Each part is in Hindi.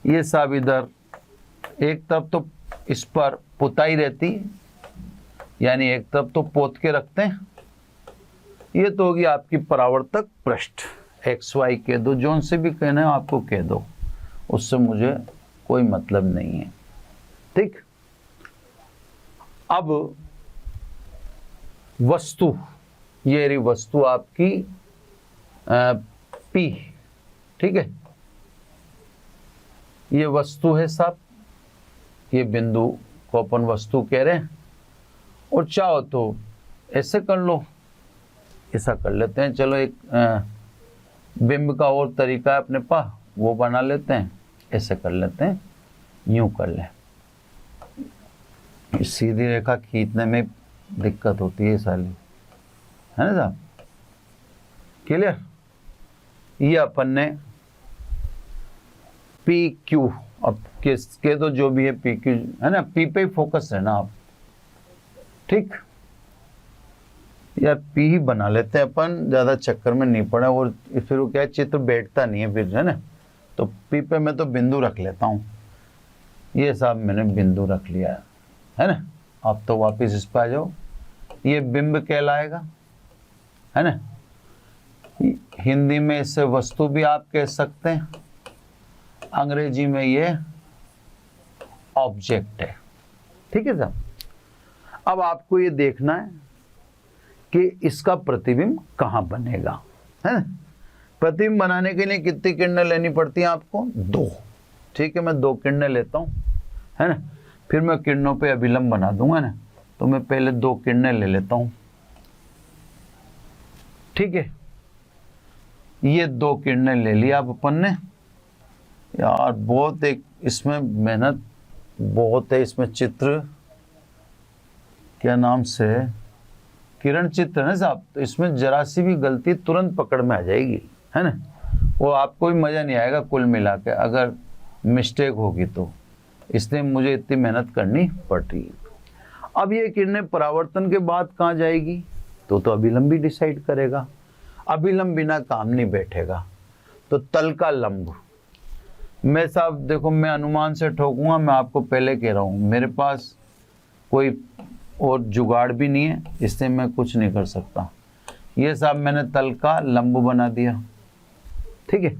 ये सब इधर एक तरफ तो इस पर पुताई रहती है, यानी एक तरफ तो पोत के रखते हैं। ये तो होगी आपकी परावर्तक पृष्ठ। एक्स वाई कह दो, जोन से भी कहना है आपको कह दो, उससे मुझे कोई मतलब नहीं है। ठीक, अब वस्तु, ये रही वस्तु आपकी पी। ठीक है, ये वस्तु है साहब, ये बिंदु को अपन वस्तु कह रहे हैं। और चाहो तो ऐसे कर लो, ऐसा कर लेते हैं। चलो एक बिंब का और तरीका है अपने पास, वो बना लेते हैं। ऐसे कर लेते हैं, यूं कर लें। सीधी रेखा खींचने में दिक्कत होती है साली, है ना साहब? क्लियर? ये अपन ने पी क्यू, अब के तो जो भी है पी क्यू, है ना? पी पे ही फोकस है ना आप। ठीक यार, पी ही बना लेते हैं अपन, ज्यादा चक्कर में नहीं पड़ा। और फिर वो क्या है, चित्र बैठता नहीं है फिर, है ना? तो पी पे मैं तो बिंदु रख लेता हूँ। ये साहब मैंने बिंदु रख लिया है ना? आप तो वापस इस पे आ जाओ। ये बिंब कहलाएगा, है ना? हिंदी में इसे वस्तु भी आप कह सकते हैं, अंग्रेजी में ये ऑब्जेक्ट है। ठीक है साहब? अब आपको ये देखना है कि इसका प्रतिबिंब कहाँ बनेगा, है ना? प्रतिबिंब बनाने के लिए कितनी किरणें लेनी पड़ती हैं आपको? 2। ठीक है, मैं 2 किरणें लेता हूँ, है ना? फिर मैं किरणों पे अभिलंब बना दूंगा ना, तो मैं पहले 2 किरणें ले लेता हूँ। ठीक है, ये 2 किरणें ले लिया अब अपन ने। यार बहुत एक इसमें मेहनत बहुत है, इसमें चित्र क्या नाम से, किरण चित्र है ना साहब? तो इसमें जरा सी भी गलती तुरंत पकड़ में आ जाएगी, है ना? वो आपको भी मजा नहीं आएगा कुल मिला के अगर मिस्टेक होगी तो, इसलिए मुझे इतनी मेहनत करनी पड़ रही है। अब ये किरणें परावर्तन के बाद कहाँ जाएगी तो अभिलंब भी डिसाइड करेगा। अभिलंब बिना काम नहीं बैठेगा। तो तल का लंब, मैं साहब देखो, मैं अनुमान से ठोकूंगा, मैं आपको पहले कह रहा हूँ, मेरे पास कोई और जुगाड़ भी नहीं है, इससे मैं कुछ नहीं कर सकता। ये साहब मैंने तल का लंब बना दिया। ठीक है,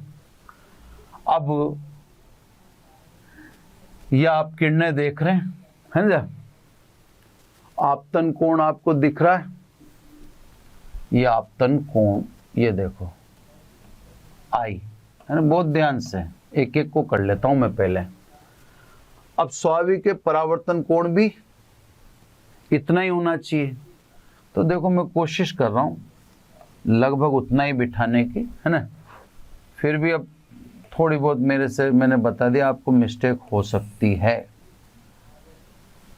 अब ये आप किरणें देख रहे हैं, है ना? आपतन कोण आपको दिख रहा है, ये आपतन कोण, ये देखो आई, है ना? बहुत ध्यान से एक एक को कर लेता हूं मैं पहले। अब स्वाभाविक परावर्तन कोण भी इतना ही होना चाहिए, तो देखो मैं कोशिश कर रहा हूं लगभग उतना ही बिठाने की, है ना? फिर भी अब थोड़ी बहुत मेरे से, मैंने बता दिया आपको, मिस्टेक हो सकती है।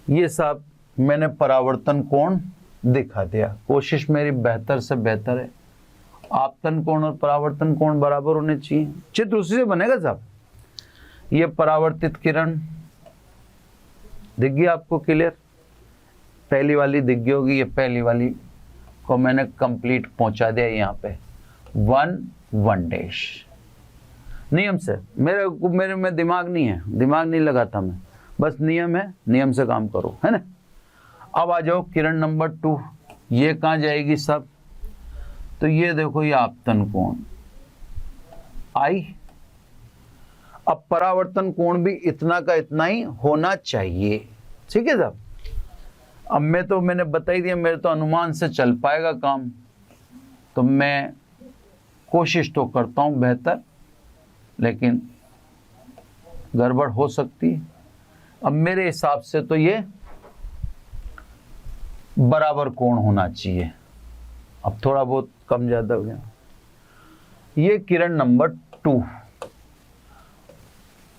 ये साहब मैंने परावर्तन कोण दिखा दिया, कोशिश मेरी बेहतर से बेहतर है। आपतन कोण और परावर्तन कोण बराबर होने चाहिए, चित्र उसी से बनेगा साहब। ये परावर्तित किरण दिख गई आपको क्लियर? पहली वाली दिख गई होगी, ये पहली वाली को मैंने कंप्लीट पहुंचा दिया यहाँ पे 1 डैश नियम से। मेरे में दिमाग नहीं है, दिमाग नहीं लगाता मैं, बस नियम है, नियम से काम करो, है ना? अब आ जाओ किरण नंबर 2, ये कहाँ जाएगी सब? तो ये देखो, ये आपतन कोण आई। अब परावर्तन कोण भी इतना का इतना ही होना चाहिए। ठीक है साहब? अब मैंने बता ही दिया, मेरे तो अनुमान से चल पाएगा काम, तो मैं कोशिश तो करता हूं बेहतर, लेकिन गड़बड़ हो सकती है। अब मेरे हिसाब से तो ये बराबर कोण होना चाहिए। अब थोड़ा बहुत कम ज्यादा हो गया। ये किरण नंबर 2।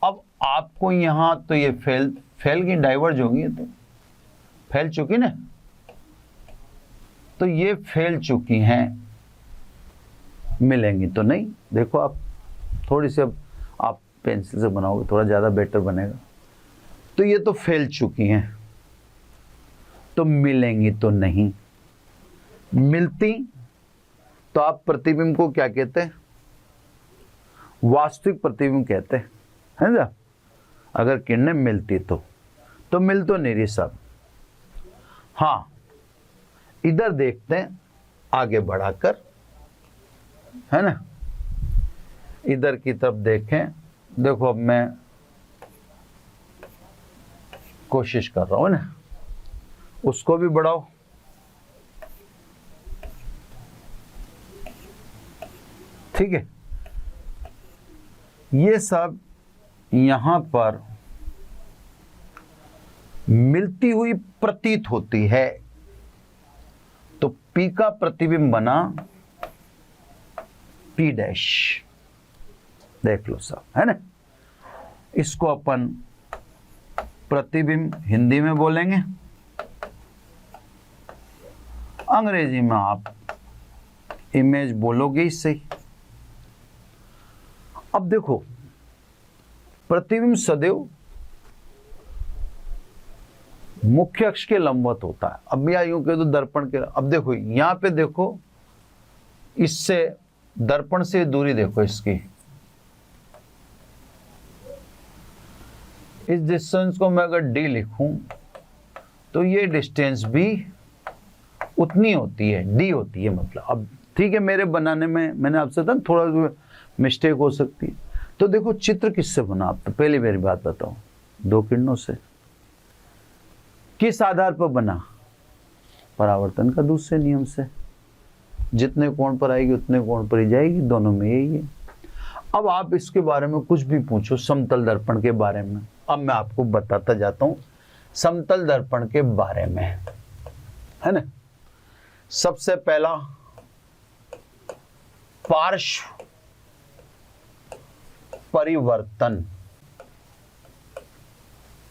अब आपको यहां तो ये फैल की डाइवर्ज होगी, तो फैल चुकी ना, तो ये फैल चुकी हैं, मिलेंगी तो नहीं। देखो आप थोड़ी सी, अब आप पेंसिल से बनाओगे थोड़ा ज्यादा बेटर बनेगा। तो ये तो फैल चुकी हैं, तो मिलेंगी तो नहीं। मिलती तो आप प्रतिबिंब को क्या कहते हैं? वास्तविक प्रतिबिंब कहते हैं, है ना? अगर किरणें मिलती तो मिल तो नहीं रही सब। हाँ, इधर देखते हैं आगे बढ़ाकर, है ना, इधर की तरफ देखें। देखो अब मैं कोशिश कर रहा हूं ना, उसको भी बढ़ाओ। ठीक है, ये सब यहां पर मिलती हुई प्रतीत होती है, तो P का प्रतिबिंब बना P डैश। देख लो सब, है ना। इसको अपन प्रतिबिंब हिंदी में बोलेंगे, अंग्रेजी में आप इमेज बोलोगे इससे। अब देखो, प्रतिबिंब सदैव मुख्य अक्ष के लंबवत होता है। अब या यूं कह दो दर्पण के, अब देखो यहां पे देखो, इससे दर्पण से दूरी देखो इसकी, इस डिस्टेंस को मैं अगर d लिखूं तो ये डिस्टेंस भी उतनी होती है, d होती है मतलब। अब ठीक है, मेरे बनाने में मैंने आपसे था थोड़ा मिस्टेक हो सकती है। तो देखो चित्र किससे बना, आप तो पहले मेरी बात बताओ, दो किरणों से। किस आधार पर बना? परावर्तन का दूसरे नियम से। जितने कोण पर आएगी उतने कोण पर ही जाएगी, दोनों में यही है। अब आप इसके बारे में कुछ भी पूछो, समतल दर्पण के बारे में, अब मैं आपको बताता जाता हूं समतल दर्पण के बारे में, है ना। सबसे पहला पार्श्व परिवर्तन,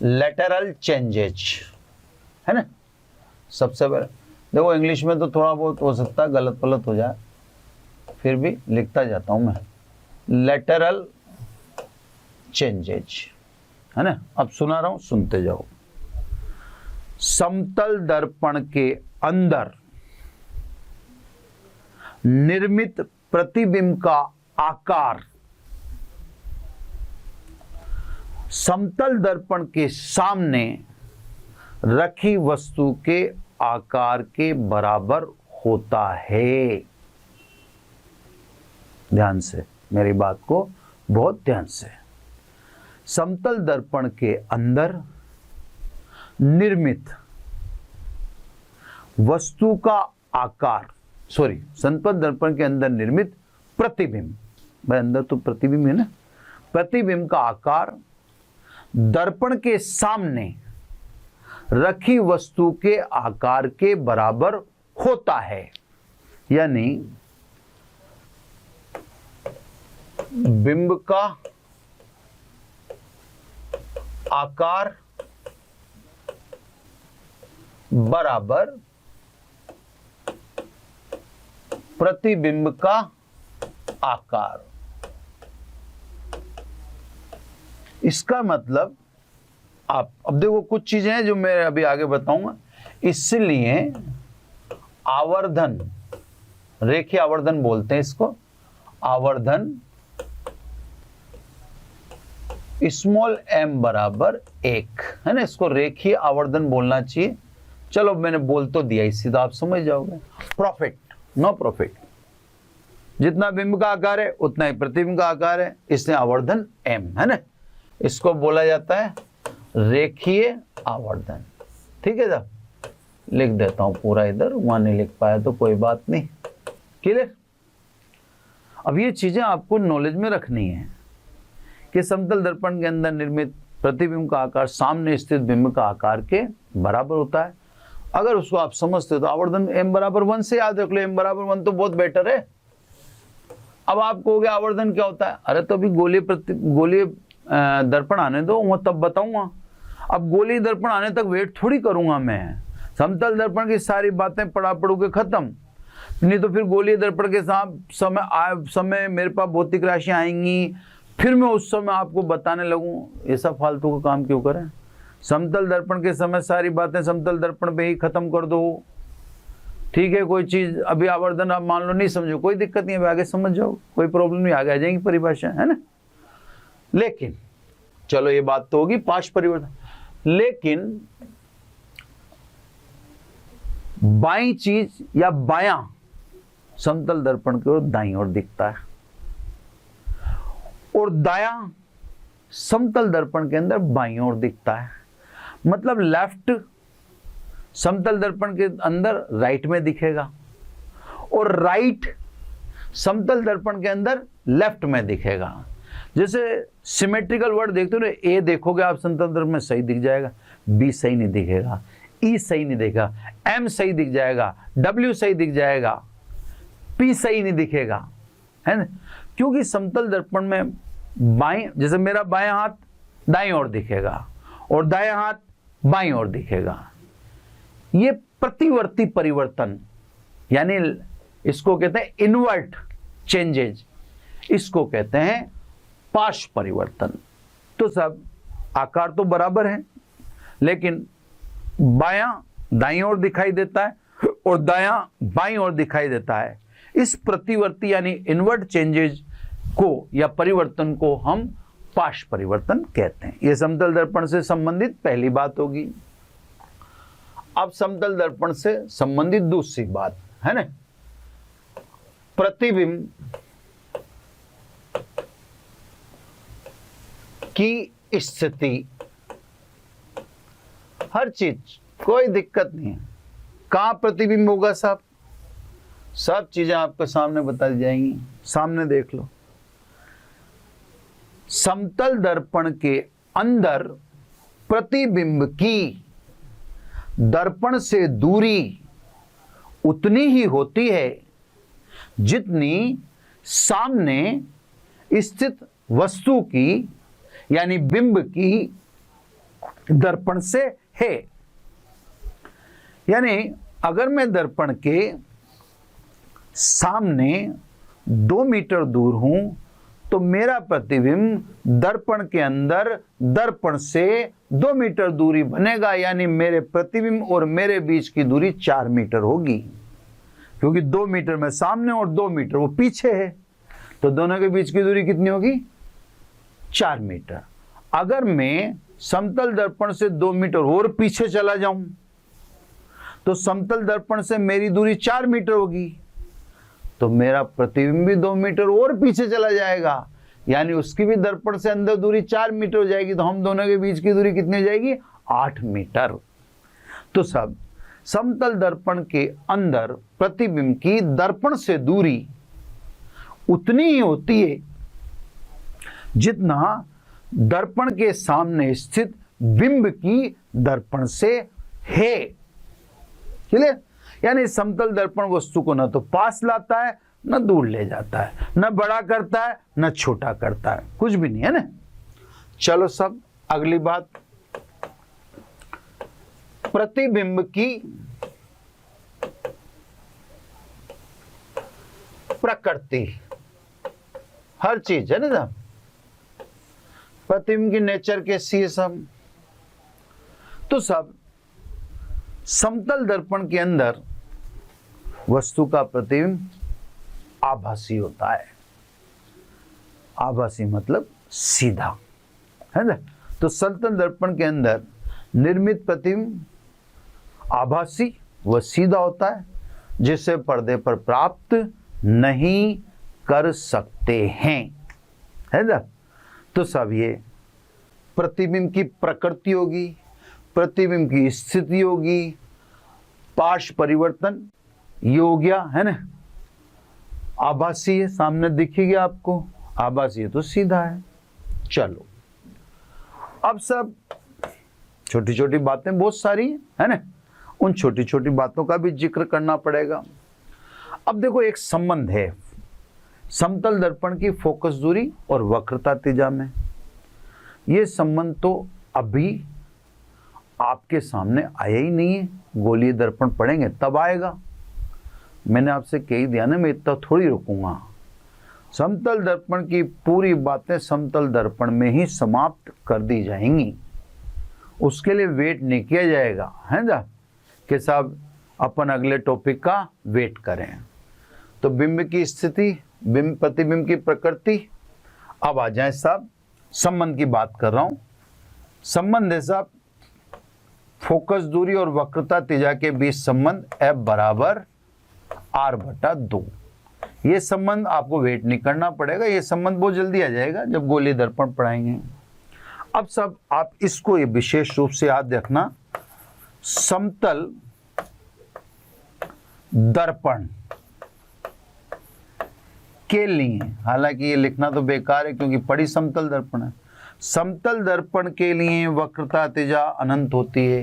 लेटरल चेंजेज, है ना। सबसे पहले देखो, इंग्लिश में तो थोड़ा बहुत हो सकता है गलत पलत हो जाए, फिर भी लिखता जाता हूं मैं, लेटरल चेंजेज, है ना। अब सुना रहा हूं, सुनते जाओ। समतल दर्पण के अंदर निर्मित प्रतिबिंब का आकार समतल दर्पण के सामने रखी वस्तु के आकार के बराबर होता है। ध्यान से मेरी बात को, बहुत ध्यान से। समतल दर्पण के अंदर निर्मित वस्तु का आकार, समतल दर्पण के अंदर निर्मित प्रतिबिंब, भाई अंदर तो प्रतिबिंब है ना, प्रतिबिंब का आकार दर्पण के सामने रखी वस्तु के आकार के बराबर होता है। यानी बिंब का आकार बराबर प्रतिबिंब का आकार। इसका मतलब आप अब देखो, कुछ चीजें हैं जो मैं अभी आगे बताऊंगा। इसलिए आवर्धन, रेखीय आवर्धन बोलते हैं इसको, आवर्धन स्मॉल m बराबर 1, है ना। इसको रेखीय आवर्धन बोलना चाहिए। चलो मैंने बोल तो दिया, इसी तो आप समझ जाओगे। प्रॉफिट, नो प्रॉफिट, जितना बिंब का आकार है उतना ही प्रतिबिंब का आकार है, इसलिए आवर्धन m, है ना। इसको बोला जाता है रेखीय आवर्धन। ठीक है साहब, लिख देता हूं पूरा इधर, वहां नहीं लिख पाया तो कोई बात नहीं। क्लियर? अब ये चीजें आपको नॉलेज में रखनी है कि समतल दर्पण के अंदर निर्मित प्रतिबिंब का आकार सामने स्थित बिंब का आकार के बराबर होता है। अगर उसको आप समझते हो तो आवर्धन m बराबर 1 से याद रख लो। m बराबर 1 तो बहुत बेटर है। अब आप कहोगे आवर्धन क्या होता है? अरे तो अभी गोलीय दर्पण आने दो, मैं तब बताऊंगा। अब गोलीय दर्पण आने तक वेट थोड़ी करूंगा मैं। समतल दर्पण की सारी बातें पढ़ा पढ़ोगे खत्म, नहीं तो फिर गोलीय दर्पण के साथ समय मेरे पास भौतिक राशियां आएंगी, फिर मैं उस समय आपको बताने लगूं। ऐसा फालतू का काम क्यों करें? समतल दर्पण के समय सारी बातें समतल दर्पण पे ही खत्म कर दो। ठीक है, कोई चीज अभी आवर्धन आप मान लो नहीं समझो, कोई दिक्कत नहीं है, आगे समझ जाओ, कोई प्रॉब्लम नहीं, आगे आ जाएंगी परिभाषा, है ना। लेकिन चलो ये बात तो होगी पार्श्व परिवर्तन, लेकिन बाईं चीज या बायां समतल दर्पण की ओर दाईं ओर दिखता है, और दायां समतल दर्पण के अंदर बाईं ओर दिखता है। मतलब लेफ्ट समतल दर्पण के अंदर राइट में दिखेगा, और राइट समतल दर्पण के अंदर लेफ्ट में दिखेगा। जैसे सिमेट्रिकल वर्ड देखते हो ना, ए देखोगे आप समतल दर्पण में सही दिख जाएगा, बी सही नहीं दिखेगा, ई सही नहीं दिखेगा, एम सही दिख जाएगा, डब्ल्यू सही दिख जाएगा, पी सही नहीं दिखेगा, है ना? क्योंकि समतल दर्पण में बाएं, जैसे मेरा बायां हाथ दाईं ओर दिखेगा और दायां हाथ बाईं ओर दिखेगा। ये प्रतिवर्ती परिवर्तन, यानी इसको कहते हैं इनवर्ट चेंजेज, इसको कहते हैं पार्श्व परिवर्तन। तो सब आकार तो बराबर है, लेकिन बायां दाईं ओर दिखाई देता है और दायां बाईं ओर दिखाई देता है। इस प्रतिवर्ती यानी इनवर्ट चेंजेज को या परिवर्तन को हम पार्श्व परिवर्तन कहते हैं। यह समतल दर्पण से संबंधित पहली बात होगी। अब समतल दर्पण से संबंधित दूसरी बात है ना, प्रतिबिंब की स्थिति। हर चीज, कोई दिक्कत नहीं है, कहां प्रतिबिंब होगा साहब, सब चीजें आपके सामने बता दी जाएंगी, सामने देख लो। समतल दर्पण के अंदर प्रतिबिंब की दर्पण से दूरी उतनी ही होती है जितनी सामने स्थित वस्तु की यानी बिंब की दर्पण से है। यानी अगर मैं दर्पण के सामने 2 मीटर दूर हूं तो मेरा प्रतिबिंब दर्पण के अंदर दर्पण से 2 मीटर दूरी बनेगा, यानी मेरे प्रतिबिंब और मेरे बीच की दूरी 4 मीटर होगी, क्योंकि 2 मीटर में सामने और 2 मीटर वो पीछे है, तो दोनों के बीच की दूरी कितनी होगी, 4 मीटर। अगर मैं समतल दर्पण से 2 मीटर और पीछे चला जाऊं तो समतल दर्पण से मेरी दूरी 4 मीटर होगी, तो मेरा प्रतिबिंब भी 2 मीटर और पीछे चला जाएगा, यानी उसकी भी दर्पण से अंदर दूरी 4 मीटर हो जाएगी, तो हम दोनों के बीच की दूरी कितनी हो जाएगी, 8 मीटर। तो सब समतल दर्पण के अंदर प्रतिबिंब की दर्पण से दूरी उतनी ही होती है जितना दर्पण के सामने स्थित बिंब की दर्पण से है। क्लियर? यानी समतल दर्पण वस्तु को न तो पास लाता है न दूर ले जाता है, न बड़ा करता है न छोटा करता है, कुछ भी नहीं है ना। चलो सब अगली बात, प्रतिबिंब की प्रकृति। हर चीज है ना साहब, प्रतिबिंब की नेचर कैसी है सब। तो सब समतल दर्पण के अंदर वस्तु का प्रतिबिंब आभासी होता है। आभासी मतलब सीधा, है ना। तो समतल दर्पण के अंदर निर्मित प्रतिबिंब आभासी व सीधा होता है, जिसे पर्दे पर प्राप्त नहीं कर सकते हैं, है ना। तो सब ये प्रतिबिंब की प्रकृति होगी, प्रतिबिंब की स्थिति होगी, पार्श्व परिवर्तन ये हो गया, है ना। आभासी है, सामने दिखेगी आपको, आभासी है तो सीधा है। चलो अब सब छोटी छोटी बातें बहुत सारी है ना, उन छोटी छोटी बातों का भी जिक्र करना पड़ेगा। अब देखो एक संबंध है समतल दर्पण की फोकस दूरी और वक्रता त्रिज्या में। ये संबंध तो अभी आपके सामने आया ही नहीं है, गोलीय दर्पण पढ़ेंगे तब आएगा। मैंने आपसे कह दिया ना, मैं इतना थोड़ी रुकूंगा। समतल दर्पण की पूरी बातें समतल दर्पण में ही समाप्त कर दी जाएंगी, उसके लिए वेट नहीं किया जाएगा, है ना, कि साहब अपन अगले टॉपिक का वेट करें। तो बिंब की स्थिति, बिंब प्रतिबिंब की प्रकृति। अब आ जाए साहब संबंध की बात कर रहा हूं। संबंध है साहब फोकस दूरी और वक्रता त्रिज्या के बीच संबंध F बराबर R/2। ये संबंध आपको वेट नहीं करना पड़ेगा, ये संबंध बहुत जल्दी आ जाएगा जब गोलीय दर्पण पढ़ाएंगे। अब सब आप इसको ये विशेष रूप से याद रखना, समतल दर्पण के लिए, हालांकि ये लिखना तो बेकार है क्योंकि पड़ी समतल दर्पण है, समतल दर्पण के लिए वक्रता त्रिज्या अनंत होती है।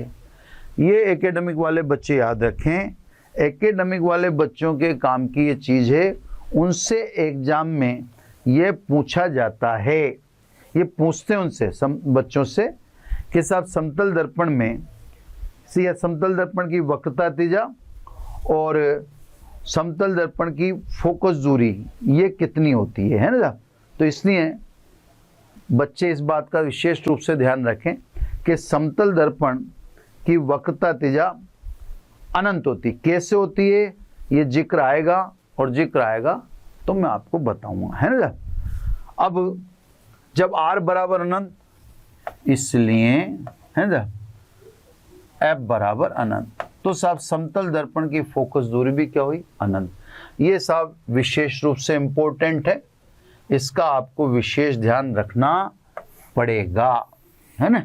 ये एकेडमिक वाले बच्चे याद रखें, एकेडमिक वाले बच्चों के काम की ये चीज है, उनसे एग्जाम में ये पूछा जाता है, ये पूछते हैं उनसे बच्चों से कि साहब समतल दर्पण में या समतल दर्पण की वक्रता त्रिज्या और समतल दर्पण की फोकस दूरी ये कितनी होती है ना। तो इसलिए बच्चे इस बात का विशेष रूप से ध्यान रखें कि समतल दर्पण की वक्रता त्रिज्या अनंत होती, कैसे होती है ये जिक्र आएगा, और जिक्र आएगा तो मैं आपको बताऊंगा, है ना। अब जब R बराबर अनंत, इसलिए है ना F बराबर अनंत, तो साहब समतल दर्पण की फोकस दूरी भी क्या हुई, अनंत। ये साहब विशेष रूप से इंपॉर्टेंट है, इसका आपको विशेष ध्यान रखना पड़ेगा, है ना।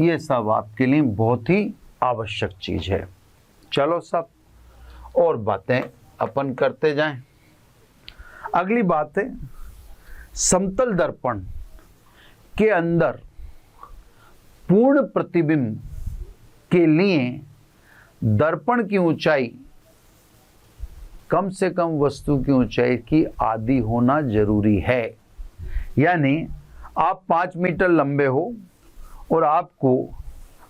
ये सब आपके लिए बहुत ही आवश्यक चीज है। चलो साहब और बातें अपन करते जाएं। अगली बात है समतल दर्पण के अंदर पूर्ण प्रतिबिंब के लिए दर्पण की ऊंचाई कम से कम वस्तु की ऊंचाई की आधी होना जरूरी है। यानी आप 5 मीटर लंबे हो और आपको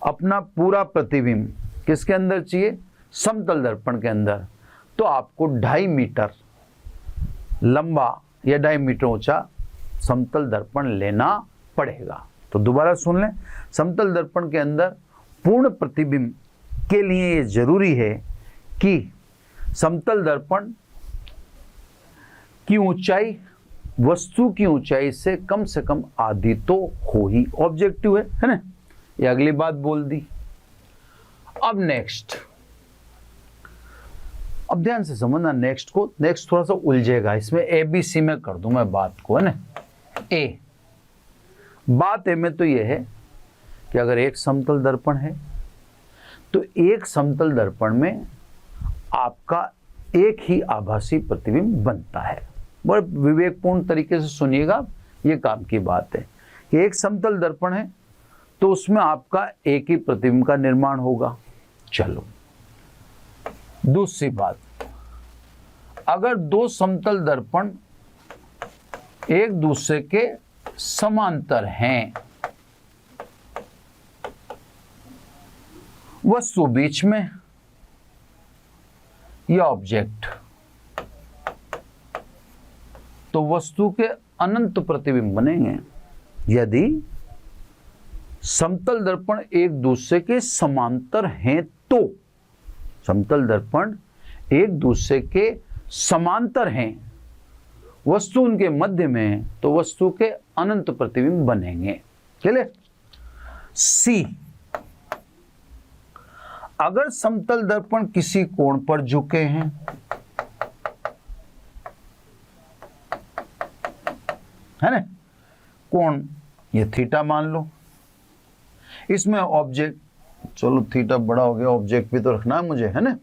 अपना पूरा प्रतिबिंब किसके अंदर चाहिए, समतल दर्पण के अंदर, तो आपको 2.5 मीटर लंबा या 2.5 मीटर ऊंचा समतल दर्पण लेना पड़ेगा। तो दोबारा सुन लें, समतल दर्पण के अंदर पूर्ण प्रतिबिंब के लिए ये जरूरी है कि समतल दर्पण की ऊंचाई वस्तु की ऊंचाई से कम आधी तो हो ही, ऑब्जेक्टिव है ना। ये अगली बात बोल दी। अब नेक्स्ट, अब ध्यान से समझना नेक्स्ट को, नेक्स्ट थोड़ा सा उलझेगा, इसमें ABC में कर दूं मैं बात को, है ना। ए बात ए में तो यह है कि अगर एक समतल दर्पण है तो एक समतल दर्पण में आपका एक ही आभासी प्रतिबिंब बनता है। बड़े विवेकपूर्ण तरीके से सुनिएगा, ये काम की बात है कि एक समतल दर्पण है तो उसमें आपका एक ही प्रतिबिंब का निर्माण होगा। चलो दूसरी बात, अगर दो समतल दर्पण एक दूसरे के समांतर हैं, वस्तु बीच में या ऑब्जेक्ट, तो वस्तु के अनंत प्रतिबिंब बनेंगे। यदि समतल दर्पण एक दूसरे के समांतर हैं तो, समतल दर्पण एक दूसरे के समांतर हैं, वस्तु उनके मध्य में है, तो वस्तु के अनंत प्रतिबिंब बनेंगे। चले सी, अगर समतल दर्पण किसी कोण पर झुके हैं, है ना, कोण ये थीटा मान लो, इसमें ऑब्जेक्ट, चलो थीटा बड़ा हो गया, ऑब्जेक्ट भी तो रखना है मुझे, है ना,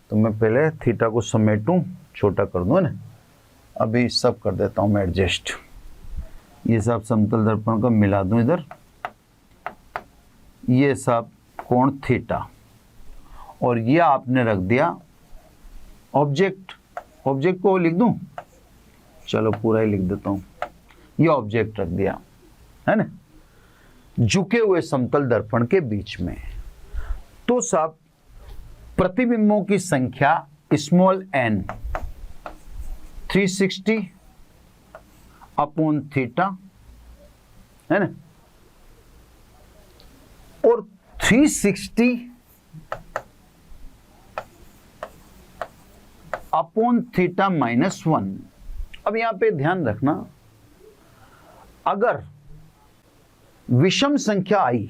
तो मैं पहले थीटा को समेटूं, छोटा कर दूं, है ना। अभी सब कर देता हूं मैं एडजस्ट, ये सब समतल दर्पण का मिला दूं इधर, ये सब कोण थीटा, और ये आपने रख दिया ऑब्जेक्ट, ऑब्जेक्ट को लिख दूं, चलो पूरा ही लिख देता हूं, ये ऑब्जेक्ट रख दिया, है ना, झुके हुए समतल दर्पण के बीच में। तो सब प्रतिबिंबों की संख्या स्मॉल n 360 अपॉन थीटा, है ना, और 360 अपॉन थीटा -1। अब यहां पे ध्यान रखना, अगर विषम संख्या आई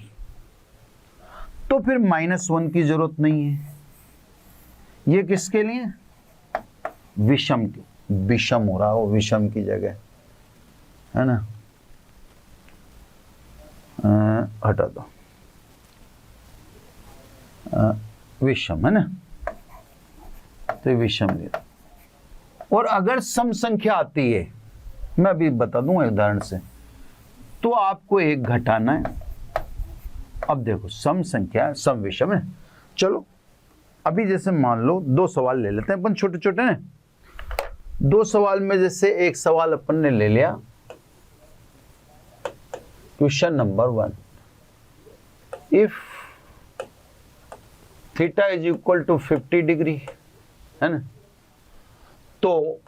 तो फिर -1 की जरूरत नहीं है। ये किसके लिए? विषम की, विषम हो रहा हो, विषम की जगह, है ना, हटा दो, विषम है ना, तो विषम लिया। और अगर सम संख्या आती है, मैं अभी बता दूंगा उदाहरण से, तो आपको एक घटाना है। अब देखो सम संख्या सम विषम है। चलो अभी जैसे मान लो 2 सवाल ले लेते हैं अपन, छोटे छोटे हैं। 2 सवाल में जैसे एक सवाल अपन ने ले लिया, question number 1, if theta is equal to 50 degree, है ना, तो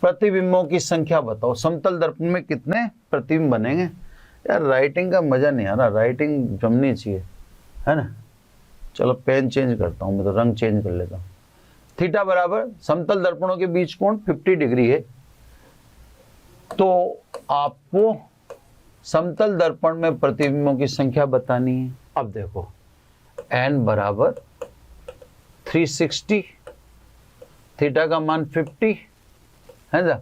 प्रतिबिंबों की संख्या बताओ। समतल दर्पण में कितने प्रतिबिंब बनेंगे? यार राइटिंग का मजा नहीं आ रहा, राइटिंग जमनी चाहिए, है ना। चलो पेन चेंज करता हूं, मैं तो रंग चेंज कर लेता हूं। थीटा बराबर समतल दर्पणों के बीच कोण 50 डिग्री है, तो आपको समतल दर्पण में प्रतिबिंबों की संख्या बतानी है। अब देखो n बराबर 360, थीटा का मान 50 है ना।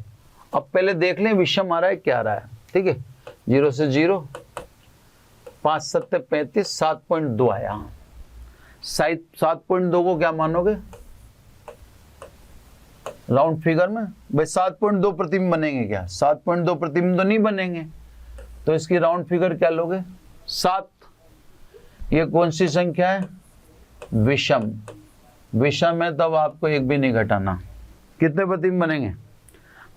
अब पहले देख लें विषम आ रहा है क्या आ रहा है, ठीक है। 0 से 0, 5 7 35, 7.2 आया। 7.2 को क्या मानोगे राउंड फिगर में? भाई 7.2 प्रतिबिंब बनेंगे क्या? 7.2 प्रतिबिंब तो नहीं बनेंगे, तो इसकी राउंड फिगर क्या लोगे? 7। ये कौन सी संख्या है? विषम। विषम है तब आपको एक भी नहीं घटाना। कितने प्रतिबिंब बनेंगे?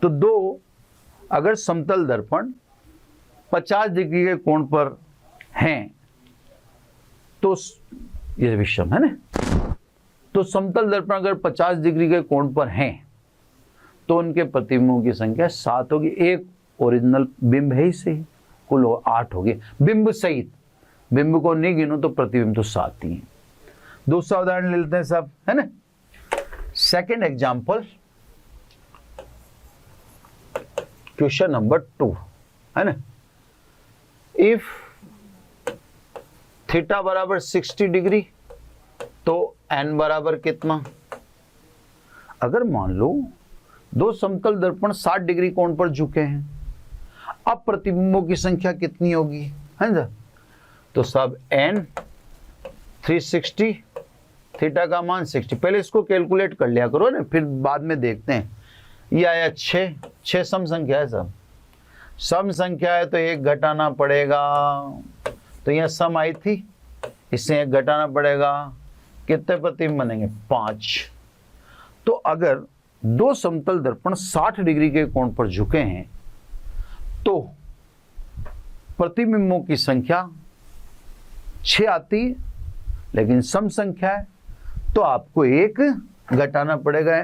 तो 2, अगर समतल दर्पण 50 डिग्री के कोण पर हैं तो ये विषम है ना। तो समतल दर्पण अगर 50 डिग्री के कोण पर हैं तो उनके प्रतिबिंबों की संख्या 7 होगी। एक ओरिजिनल बिंब है ही सही, कुल 8 होगी बिंब सहित। बिंब को नहीं गिनो तो प्रतिबिंब तो 7 ही है। दूसरा उदाहरण ले लेते हैं सब, है ना। सेकेंड एग्जाम्पल, क्वेश्चन नंबर 2, है ना। इफ थीटा बराबर 60 डिग्री तो n बराबर कितना? अगर मान लो 2 समतल दर्पण 60 डिग्री कोण पर झुके हैं, अब प्रतिबिंबों की संख्या कितनी होगी, है ना। तो सब n 360, थीटा का मान 60। पहले इसको कैलकुलेट कर लिया करो ना, फिर बाद में देखते हैं। ये आया 6 सम संख्या है सब। सम संख्या है तो एक घटाना पड़ेगा, तो यहाँ सम आई थी, इससे एक घटाना पड़ेगा। कितने प्रतिबिंब बनेंगे? 5। तो अगर 2 समतल दर्पण 60 डिग्री के कोण पर झुके हैं तो प्रतिबिंबों की संख्या 6 आती है, लेकिन सम संख्या है तो आपको एक घटाना पड़ेगा,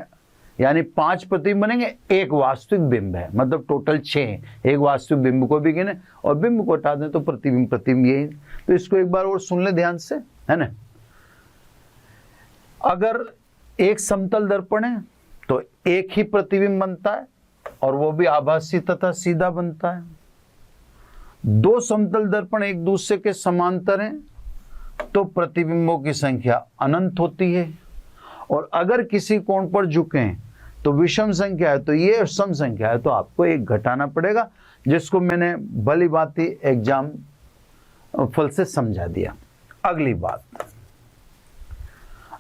यानी 5 प्रतिबिंब बनेंगे, एक वास्तविक बिंब है, मतलब टोटल 6 है। एक वास्तविक बिंब को भी गिने और बिंब को हटा दें तो प्रतिबिंब यही। तो इसको एक बार और सुन ले ध्यान से, है ना। अगर एक समतल दर्पण है तो एक ही प्रतिबिंब बनता है और वो भी आभासी तथा सीधा बनता है। 2 समतल दर्पण एक दूसरे के समांतर हैं तो प्रतिबिंबों की संख्या अनंत होती है। और अगर किसी कोण पर झुके हैं तो विषम संख्या है तो ये, और सम संख्या है तो आपको एक घटाना पड़ेगा, जिसको मैंने भली भांति एग्जाम फल से समझा दिया। अगली बात,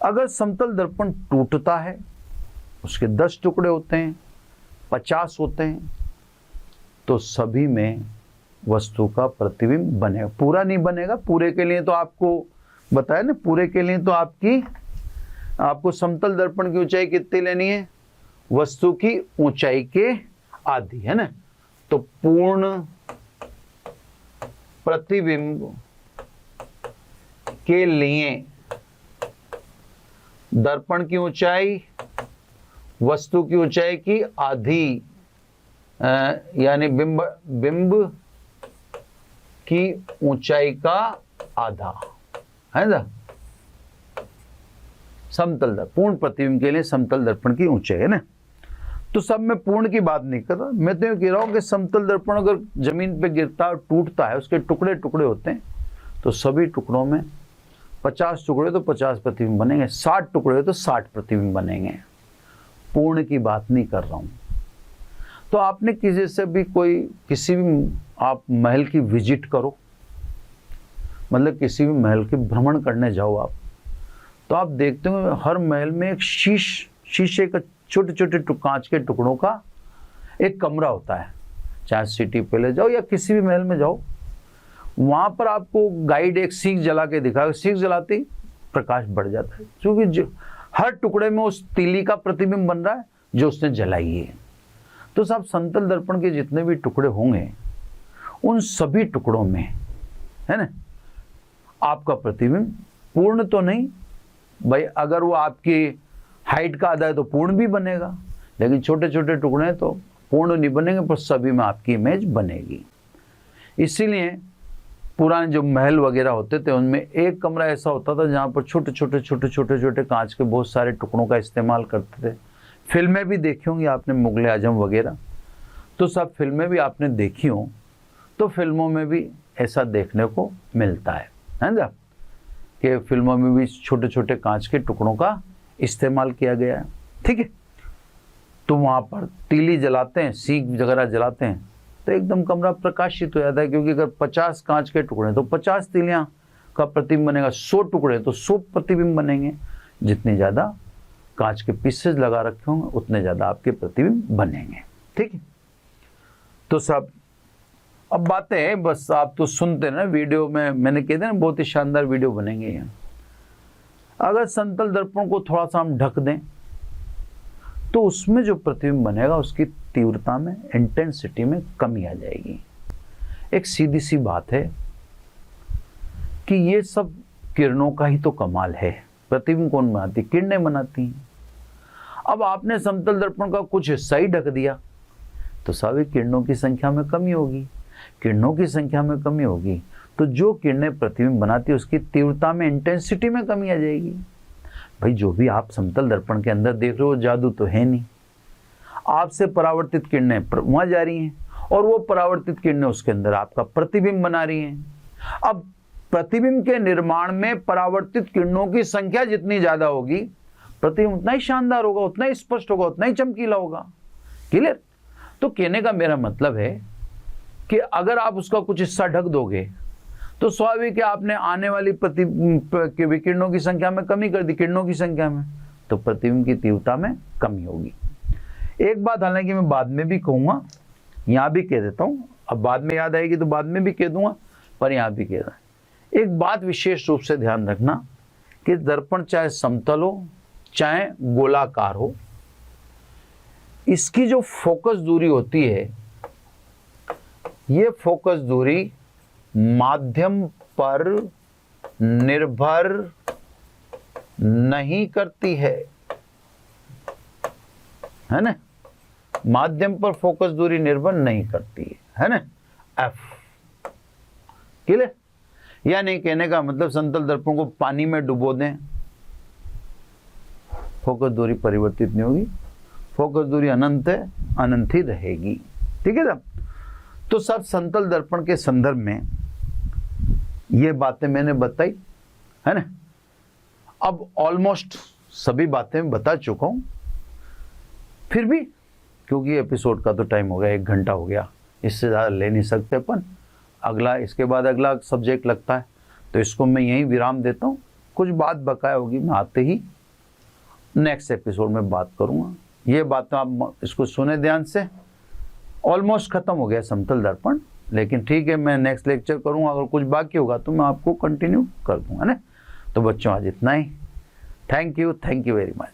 अगर समतल दर्पण टूटता है, उसके 10 टुकड़े होते हैं, 50 होते हैं, तो सभी में वस्तु का प्रतिबिंब बनेगा। पूरा नहीं बनेगा, पूरे के लिए तो आपको बताया ना, पूरे के लिए तो आपको समतल दर्पण की ऊंचाई कितनी लेनी है? वस्तु की ऊंचाई के आधी, है ना। तो पूर्ण प्रतिबिंब के लिए दर्पण की ऊंचाई वस्तु की ऊंचाई की आधी, यानी बिंब की ऊंचाई का आधा, है ना। समतल दर्पण, पूर्ण प्रतिबिंब के लिए समतल दर्पण की ऊंचाई, है ना। तो सब मैं पूर्ण की बात नहीं कर रहा, मैं तो ये कह रहा हूँ कि समतल दर्पण अगर जमीन पे गिरता है और टूटता है, उसके टुकड़े टुकड़े होते हैं, तो सभी टुकड़ों में 50 टुकड़े तो 50 प्रतिबिंब बनेंगे, 60 टुकड़े तो 60 प्रतिबिंब बनेंगे। पूर्ण की बात नहीं कर रहा हूँ। तो आपने किसी से भी किसी भी आप महल की विजिट करो, मतलब किसी भी महल के भ्रमण करने जाओ आप, तो आप देखते हो हर महल में एक शीशे का छोटे छोटे कांच के टुकड़ों का एक कमरा होता है। चाहे सिटी पैलेस जाओ या किसी भी महल में जाओ, वहां पर आपको गाइड एक सीख जला के दिखाएगा, सीख जलाते ही प्रकाश बढ़ जाता है, क्योंकि हर टुकड़े में उस तीली का प्रतिबिंब बन रहा है जो उसने जलाई है। तो साहब समतल दर्पण के जितने भी टुकड़े होंगे, उन सभी टुकड़ों में, है ना, आपका प्रतिबिंब पूर्ण तो नहीं भाई, अगर वो आपकी हाइट का आधा है तो पूर्ण भी बनेगा, लेकिन छोटे छोटे टुकड़े हैं तो पूर्ण नहीं बनेंगे, पर सभी में आपकी इमेज बनेगी। इसीलिए पुराने जो महल वगैरह होते थे उनमें एक कमरा ऐसा होता था जहाँ पर छोटे छोटे कांच के बहुत सारे टुकड़ों का इस्तेमाल करते थे। फिल्में भी देखी होंगी आपने, मुगल आजम वगैरह, तो सब फिल्में भी आपने देखी हो, तो फिल्मों में भी ऐसा देखने को मिलता है ना, कि फिल्मों में भी छोटे छोटे कांच के टुकड़ों का इस्तेमाल किया गया है। ठीक है, तो वहाँ पर तीली जलाते हैं, सीख वगैरह जलाते हैं, तो एकदम कमरा प्रकाशित हो जाता है, क्योंकि अगर 50 कांच के टुकड़े तो 50 तीलियां का प्रतिबिंब बनेगा, 100 टुकड़े तो 100 प्रतिबिंब बनेंगे। जितनी ज़्यादा कांच के पीसेज लगा रखे होंगे उतने ज़्यादा आपके प्रतिबिंब बनेंगे। ठीक है, तो सब अब बातें हैं, बस आप तो सुनते ना, वीडियो में मैंने कह दिया ना बहुत ही शानदार वीडियो बनेंगे यहाँ। अगर समतल दर्पण को थोड़ा सा हम ढक दें तो उसमें जो प्रतिबिंब बनेगा उसकी तीव्रता में, इंटेंसिटी में कमी आ जाएगी। एक सीधी सी बात है कि ये सब किरणों का ही तो कमाल है। प्रतिबिंब कौन बनाती? किरणें बनाती हैं। अब आपने समतल दर्पण का कुछ हिस्सा ही ढक दिया तो स्वाभाविक किरणों की संख्या में कमी होगी। किरणों की संख्या में कमी होगी तो जो किरणें प्रतिबिंब बनाती है उसकी तीव्रता में, इंटेंसिटी में कमी आ जाएगी। भाई जो भी आप समतल दर्पण के अंदर देख रहे हो जादू तो है नहीं, आपसे परावर्तित किरणें वहां जा रही हैं और वो परावर्तित किरणें उसके अंदर आपका प्रतिबिंब बना रही हैं। अब प्रतिबिंब के निर्माण में परावर्तित किरणों की संख्या जितनी ज्यादा होगी, प्रतिबिंब उतना ही शानदार होगा, उतना ही स्पष्ट होगा, उतना ही चमकीला होगा। क्लियर? तो कहने का मेरा मतलब है कि अगर आप उसका कुछ हिस्सा ढक दोगे तो स्वाभाविक है आपने आने वाली विकिरणों की संख्या में कमी कर दी, किरणों की संख्या में, तो प्रतिबिंब की तीव्रता में कमी होगी। एक बात हालांकि मैं बाद में भी कहूंगा, यहां भी कह देता हूं, अब बाद में याद आएगी तो बाद में भी कह दूंगा, पर यहां भी कह रहा है। एक बात विशेष रूप से ध्यान रखना कि दर्पण चाहे समतल हो चाहे गोलाकार हो, इसकी जो फोकस दूरी होती है, ये फोकस दूरी माध्यम पर निर्भर नहीं करती है ना? माध्यम पर फोकस दूरी निर्भर नहीं करती है ना? एफ। क्लियर? यानी कहने का मतलब समतल दर्पण को पानी में डुबो दें, फोकस दूरी परिवर्तित नहीं होगी, फोकस दूरी अनंत है, अनंत ही रहेगी। ठीक है साहब? तो सब समतल दर्पण के संदर्भ में ये बातें मैंने बताई है ना। अब ऑलमोस्ट सभी बातें मैं बता चुका हूं, फिर भी क्योंकि एपिसोड का तो टाइम हो गया, 1 घंटा हो गया, इससे ज़्यादा ले नहीं सकते अपन। अगला, इसके बाद अगला सब्जेक्ट लगता है, तो इसको मैं यहीं विराम देता हूं। कुछ बात बकाया होगी, मैं आते ही नेक्स्ट एपिसोड में बात करूंगा। ये बात आप इसको सुने ध्यान से। ऑलमोस्ट खत्म हो गया समतल दर्पण, लेकिन ठीक है, मैं नेक्स्ट लेक्चर करूंगा। अगर कुछ बाकी होगा तो मैं आपको कंटिन्यू कर दूंगा ना। तो बच्चों आज इतना ही। Thank you very much.